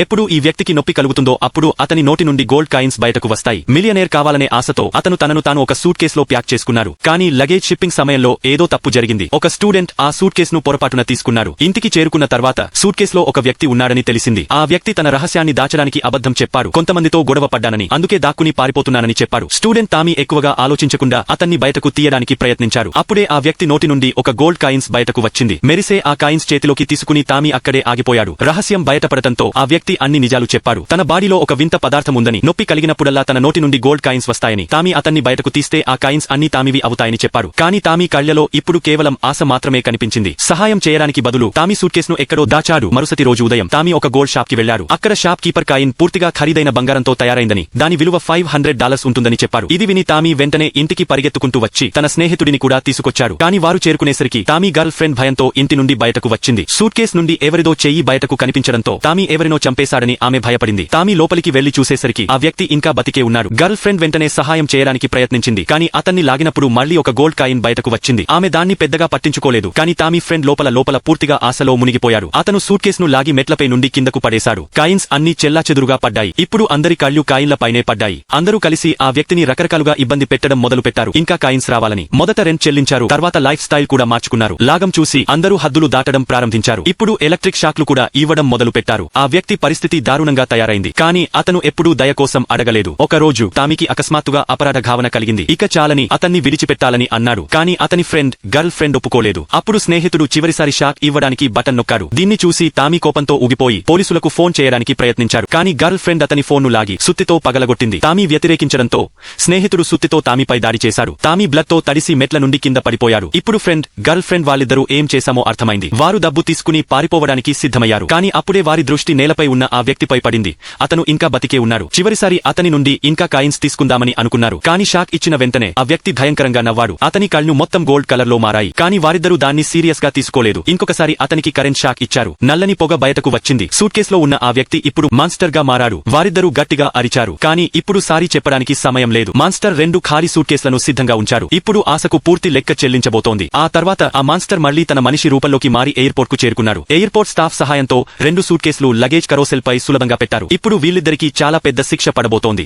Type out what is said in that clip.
ఎప్పుడు ఈ వ్యక్తికి నొప్పి కలుగుతుందో అప్పుడు అతని నోటి నుండి గోల్డ్ కాయిన్స్ బయటకు వస్తాయి. మిలియనేర్ కావాలనే ఆశతో అతను తనను తాను ఒక సూట్ కేసులో ప్యాక్ చేసుకున్నారు. కానీ లగేజ్ షిప్పింగ్ సమయంలో ఏదో తప్పు జరిగింది. ఒక స్టూడెంట్ ఆ సూట్ కేసును పొరపాటున తీసుకున్నారు. ఇంటికి చేరుకున్న తర్వాత సూట్ కేసులో ఒక వ్యక్తి ఉన్నాడని తెలిసింది. ఆ వ్యక్తి తన రహస్యాన్ని దాచడానికి అబద్ధం చెప్పారు. కొంతమందితో గొడవ పడ్డానని, అందుకే దాక్కుని పారిపోతున్నానని చెప్పారు. స్టూడెంట్ తామి ఎక్కువగా ఆలోచించకుండా అతన్ని బయటకు తీయడానికి ప్రయత్నించారు. అప్పుడే ఆ వ్యక్తి నోటి నుండి ఒక గోల్డ్ కాయిన్స్ బయటకు వచ్చింది. మెరిసే ఆ కాయిన్స్ చేతిలోకి తీసుకుని తామి అక్కడే ఆగిపోయాడు. రహస్యం బయటపడటంతో ఆ వ్యక్తి అన్ని నిజాలు చెప్పారు. తన బాడీలో ఒక వింత పదార్థం ఉందని, నొప్పి కలిగినప్పుడల్లా తన నోటి నుండి గోల్డ్ కాయిన్స్ వస్తాయని, తామి అతన్ని బయటకు తీస్తే ఆ కాయిన్స్ అన్ని తామివి అవుతాయని చెప్పారు. కానీ తామి కళ్లలో ఇప్పుడు కేవలం ఆశ మాత్రమే కనిపించింది. సహాయం చేయడానికి బదులు తామి సూట్ కేసును ఎక్కడో దాచాడు. మరుసటి రోజు ఉదయం తామి ఒక గోల్డ్ షాప్ కి వెళ్లారు. అక్కడ షాప్ కీపర్ కాయిన్ పూర్తిగా ఖరీదైన బంగారంతో తయారైందని, దాని విలువ $500 ఉంటుందని చెప్పారు. ఇది విని తామి వెంటనే ఇంటికి పరిగెత్తుకుంటూ వచ్చి తన స్నేహితుడిని కూడా తీసుకొచ్చారు. కానీ వారు చేరుకునేసరికి తామి గర్ల్ ఫ్రెండ్ భయంతో ఇంటి నుండి బయటకు వచ్చింది. సూట్ కేస్ నుండి ఎవరిదో చెయ్యి బయటకు కనిపించడంతో తామి ఎవరినో చంపేశాడని ఆమె భయపడింది. తామి లోపలికి వెళ్లి చూసేసరికి ఆ వ్యక్తి ఇంకా బతికే ఉన్నాడు. గర్ల్ ఫ్రెండ్ వెంటనే సహాయం చేయడానికి ప్రయత్నించింది. కానీ అతన్ని లాగినప్పుడు మళ్లీ ఒక గోల్డ్ కాయిన్ బయటకు వచ్చింది. ఆమె దాన్ని పెద్దగా పట్టించుకోలేదు. కానీ తామి ఫ్రెండ్ లోపల పూర్తిగా ఆశలో మునిగిపోయారు. అతను సూట్ కేసును లాగి మెట్లపై నుండి కిందకు పడేశాడు. కాయిన్స్ అన్ని చెల్లాచెదురుగా పడ్డాయి. ఇప్పుడు అందరి కళ్ళు కాయిన్ల పైనే పడ్డాయి. అందరూ కలిసి ఆ వ్యక్తిని రకరకాలుగా ఇబ్బంది పెట్టడం మొదలు పెట్టారు. ఇంకా కాయిన్స్ రావాలని మొదట రెంట్ చెల్లించారు. తర్వాత లైఫ్ స్టైల్ కూడా మార్చుకున్నారు. లాగం చూసి అందరూ హద్దులు దాటడం ప్రారంభించారు. ఇప్పుడు ఎలక్ట్రిక్ షాక్లు కూడా ఇవ్వడం మొదలు పెట్టారు. ఆ వ్యక్తి పరిస్థితి దారుణంగా తయారైంది. కానీ అతను ఎప్పుడూ దయ కోసం అడగలేదు. ఒక రోజు తామికి అకస్మాత్తుగా అపరాధ భావన కలిగింది. ఇక చాలని అతన్ని విడిచిపెట్టాలని అన్నాడు. కానీ అతని ఫ్రెండ్ గర్ల్ ఫ్రెండ్ ఒప్పుకోలేదు. అప్పుడు స్నేహితుడు చివరిసారి షాక్ ఇవ్వడానికి బటన్ నొక్కాడు. దీన్ని చూసి తామి కోపంతో ఊగిపోయి పోలీసులకు ఫోన్ చేయడానికి ప్రయత్నించారు. కానీ గర్ల్ ఫ్రెండ్ అతని ఫోన్ను లాగి సుత్తితో పగలగొట్టింది. తామి వ్యతిరేకించడంతో స్నేహితుడు సుత్తితో తామిపై దాడి చేశారు. తామి బ్లడ్ తో తడిసి మెట్ల నుండి కింద పడిపోయారు. ఇప్పుడు ఫ్రెండ్ గర్ల్ ఫ్రెండ్ వాళ్ళిద్దరూ ఏం చేశామో అర్థమైంది. వారు డబ్బు తీసుకుని పారిపోవడానికి సిద్ధమయ్యారు. కానీ అప్పుడే వారి దృష్టి నేలపై ఉన్న ఆ వ్యక్తిపై పడింది. అతను ఇంకా బతికే ఉన్నారు. చివరిసారి అతని నుండి ఇంకా కాయిన్స్ తీసుకుందామని అనుకున్నారు. కానీ షాక్ ఇచ్చిన వెంటనే ఆ వ్యక్తి భయంకరంగా నవ్వాడు. అతని కళ్ళు మొత్తం గోల్డ్ కలర్ లో మారాయి. కానీ వారిద్దరూ దాన్ని సీరియస్ గా తీసుకోలేదు. ఇంకొకసారి అతనికి కరెంట్ షాక్ ఇచ్చారు. నల్లని పొగ బయటకు వచ్చింది. సూట్ కేసులో ఉన్న ఆ వ్యక్తి ఇప్పుడు మాన్స్టర్ గా మారాడు. వారిద్దరూ గట్టిగా అరిచారు. కానీ ఇప్పుడు సారీ చెప్పడానికి సమయం లేదు. మాన్స్టర్ 2 ఖాళీ సూట్ కేసులను సిద్ధంగా ఉంచారు. ఇప్పుడు ఆశకు పూర్తి లెక్క చెల్లించబోతోంది. ఆ తర్వాత ఆ మాన్స్టర్ మళ్లీ తన మనిషి రూపంలోకి మారి ఎయిర్పోర్ట్ కు చేరుకున్నారు. ఎయిర్పోర్ట్ స్టాఫ్ సహాయంతో 2 సూట్ కేసులు లగేజ్ కరోసెల్ పై సులభంగా పెట్టారు. ఇప్పుడు వీళ్ళిద్దరికీ చాలా పెద్ద శిక్ష పడబోతోంది.